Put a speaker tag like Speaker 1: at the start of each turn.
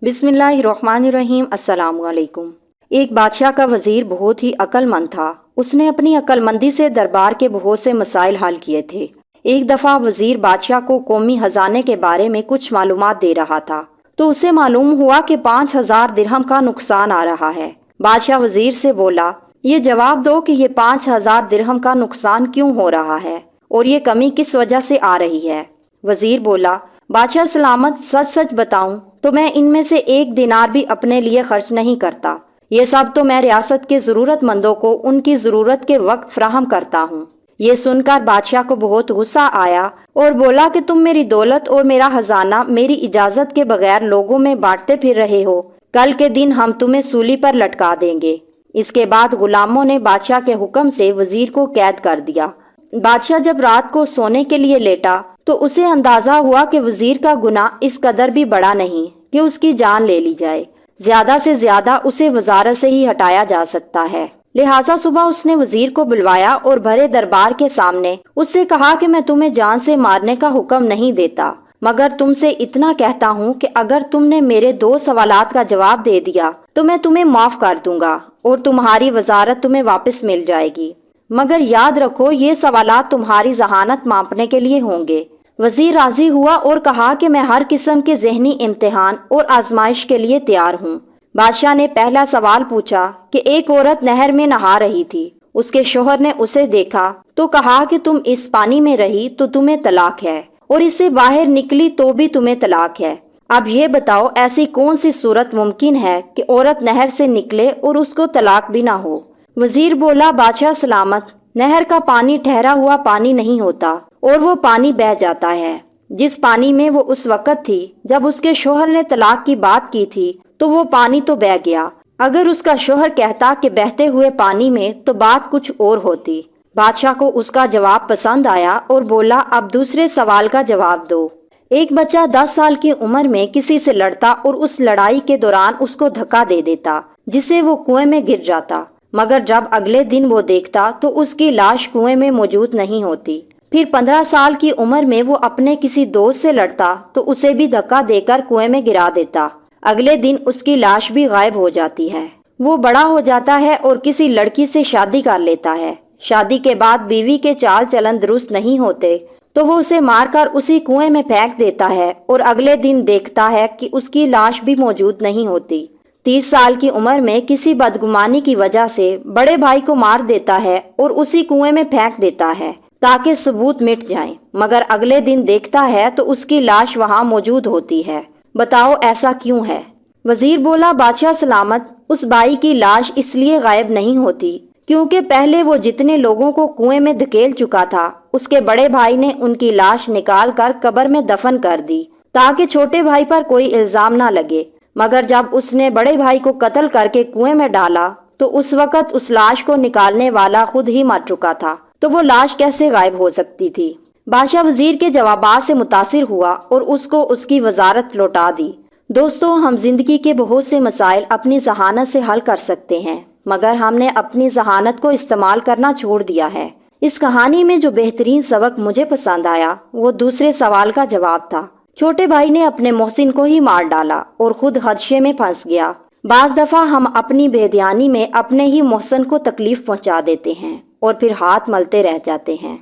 Speaker 1: बिस्मिल्लाहिर्रहमानिर्रहीम। अस्सलाम वालेकुम। एक बादशाह का वजीर बहुत ही अक्लमंद था। उसने अपनी अक्लमंदी से दरबार के बहुत से मसाइल हल किए थे। एक दफ़ा वजीर बादशाह को कौमी खजाने के बारे में कुछ मालूमात दे रहा था तो उसे मालूम हुआ कि 5,000 दिरहम का नुकसान आ रहा है। बादशाह वजीर से बोला, ये जवाब दो कि ये 5,000 दिरहम का नुकसान क्यों हो रहा है और ये कमी किस वजह से आ रही है। वजीर बोला, बादशाह सलामत, सच सच बताऊं तो मैं इनमें से 1 दिनार भी अपने लिए खर्च नहीं करता। ये सब तो मैं रियासत के ज़रूरतमंदों को उनकी ज़रूरत के वक्त फ्राहम करता हूँ। ये सुनकर बादशाह को बहुत गुस्सा आया और बोला कि तुम मेरी दौलत और मेरा खजाना मेरी इजाज़त के बगैर लोगों में बांटते फिर रहे हो। कल के दिन हम तुम्हें सूली पर लटका देंगे। इसके बाद गुलामों ने बादशाह के हुक्म से वजीर को कैद कर दिया। बादशाह जब रात को सोने के लिए लेटा तो उसे अंदाजा हुआ कि वजीर का गुनाह इस कदर भी बड़ा नहीं कि उसकी जान ले ली जाए। ज्यादा से ज्यादा उसे वजारत से ही हटाया जा सकता है। लिहाजा सुबह उसने वजीर को बुलवाया और भरे दरबार के सामने उससे कहा कि मैं तुम्हें जान से मारने का हुक्म नहीं देता, मगर तुमसे इतना कहता हूँ कि अगर तुमने मेरे 2 सवालात का जवाब दे दिया तो मैं तुम्हें माफ कर दूंगा और तुम्हारी वजारत तुम्हें वापस मिल जाएगी। मगर याद रखो, ये सवालात तुम्हारी जहानत मापने के लिए होंगे। वजीर राजी हुआ और कहा कि मैं हर किस्म के जहनी इम्तिहान और आजमाइश के लिए तैयार हूँ। बादशाह ने पहला सवाल पूछा कि एक औरत नहर में नहा रही थी। उसके शोहर ने उसे देखा तो कहा कि तुम इस पानी में रही तो तुम्हें तलाक है और इससे बाहर निकली तो भी तुम्हें तलाक है। अब ये बताओ, ऐसी कौन सी सूरत मुमकिन है कि औरत नहर से निकले और उसको तलाक भी ना हो। वजीर बोला, बादशाह सलामत, नहर का पानी ठहरा हुआ पानी नहीं होता और वो पानी बह जाता है। जिस पानी में वो उस वक़्त थी जब उसके शोहर ने तलाक की बात की थी तो वो पानी तो बह गया। अगर उसका शोहर कहता कि बहते हुए पानी में, तो बात कुछ और होती। बादशाह को उसका जवाब पसंद आया और बोला, अब दूसरे सवाल का जवाब दो। एक बच्चा 10 साल की उम्र में किसी से लड़ता और उस लड़ाई के दौरान उसको धक्का दे देता जिससे वो कुएं में गिर जाता, मगर जब अगले दिन वो देखता तो उसकी लाश कुएं में मौजूद नहीं होती। फिर 15 साल की उम्र में वो अपने किसी दोस्त से लड़ता तो उसे भी धक्का देकर कुएं में गिरा देता। अगले दिन उसकी लाश भी गायब हो जाती है। वो बड़ा हो जाता है और किसी लड़की से शादी कर लेता है। शादी के बाद बीवी के चाल चलन दुरुस्त नहीं होते तो वो उसे मारकर उसी कुएं में फेंक देता है और अगले दिन देखता है कि उसकी लाश भी मौजूद नहीं होती। 30 साल की उम्र में किसी बदगुमानी की वजह से बड़े भाई को मार देता है और उसी कुएं में फेंक देता है ताकि सबूत मिट जाएं, मगर अगले दिन देखता है तो उसकी लाश वहां मौजूद होती है। बताओ ऐसा क्यों है। वजीर बोला, बादशाह सलामत, उस भाई की लाश इसलिए गायब नहीं होती क्योंकि पहले वो जितने लोगों को कुएं में धकेल चुका था उसके बड़े भाई ने उनकी लाश निकाल कर कब्र में दफन कर दी ताकि छोटे भाई पर कोई इल्जाम ना लगे। मगर जब उसने बड़े भाई को कत्ल करके कुएं में डाला तो उस वक़्त उस लाश को निकालने वाला खुद ही मर चुका था, तो वो लाश कैसे गायब हो सकती थी। बादशाह वजीर के जवाबात से मुतासिर हुआ और उसको उसकी वजारत लौटा दी। दोस्तों, हम जिंदगी के बहुत से मसाइल अपनी जहानत से हल कर सकते हैं, मगर हमने अपनी जहानत को इस्तेमाल करना छोड़ दिया है। इस कहानी में जो बेहतरीन सबक मुझे पसंद आया वो दूसरे सवाल का जवाब था। छोटे भाई ने अपने मोहसिन को ही मार डाला और खुद खदशे में फंस गया। बाज दफा हम अपनी बेध्यानी में अपने ही मोहसिन को तकलीफ पहुंचा देते हैं और फिर हाथ मलते रह जाते हैं।